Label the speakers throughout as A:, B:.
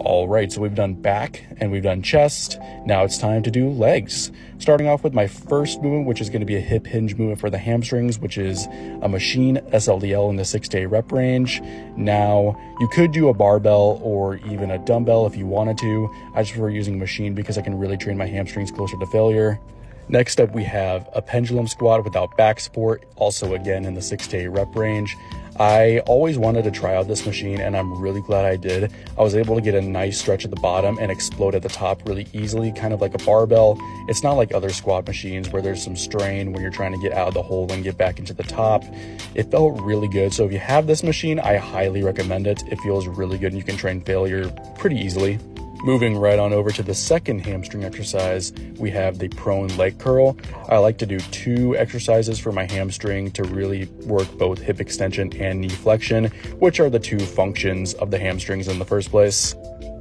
A: All right, so we've done back and we've done chest. Now it's time to do legs. Starting off with my first movement, which is going to be a hip hinge movement for the hamstrings, which is a machine SLDL in the 6 to 8 rep range. Now, you could do a barbell or even a dumbbell if you wanted to. I just prefer using a machine because I can really train my hamstrings closer to failure. Next up, we have a pendulum squat without back support, also again in the 6 to 8 rep range. I always wanted to try out this machine and I'm really glad I did. I was able to get a nice stretch at the bottom and explode at the top really easily, kind of like a barbell. It's not like other squat machines where there's some strain when you're trying to get out of the hole and get back into the top. It felt really good. So if you have this machine, I highly recommend it. It feels really good and you can train failure pretty easily. Moving right on over to the second hamstring exercise, we have the prone leg curl. I like to do 2 exercises for my hamstring to really work both hip extension and knee flexion, which are the 2 functions of the hamstrings in the first place.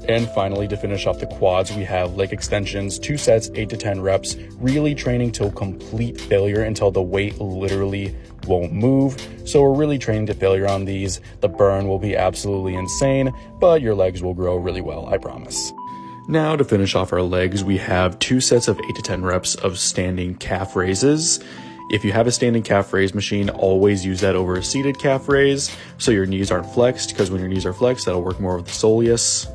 A: And finally, to finish off the quads, we have leg extensions, 2 sets, 8 to 10 reps, really training till complete failure until the weight literally won't move. So we're really training to failure on these. The burn will be absolutely insane, but your legs will grow really well, I promise. Now to finish off our legs, we have 2 sets of 8 to 10 reps of standing calf raises. If you have a standing calf raise machine, always use that over a seated calf raise so your knees aren't flexed, because when your knees are flexed, that'll work more with the soleus.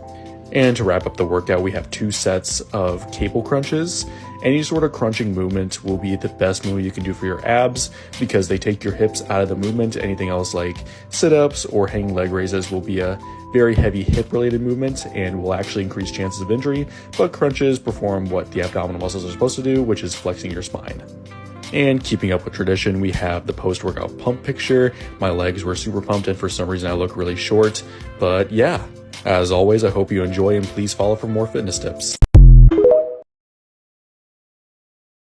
A: And to wrap up the workout, we have 2 sets of cable crunches. Any sort of crunching movement will be the best movement you can do for your abs because they take your hips out of the movement. Anything else like sit-ups or hanging leg raises will be a very heavy hip-related movement and will actually increase chances of injury, but crunches perform what the abdominal muscles are supposed to do, which is flexing your spine. And keeping up with tradition, we have the post-workout pump picture. My legs were super pumped and for some reason I look really short, but yeah. As always, I hope you enjoy and please follow for more fitness tips.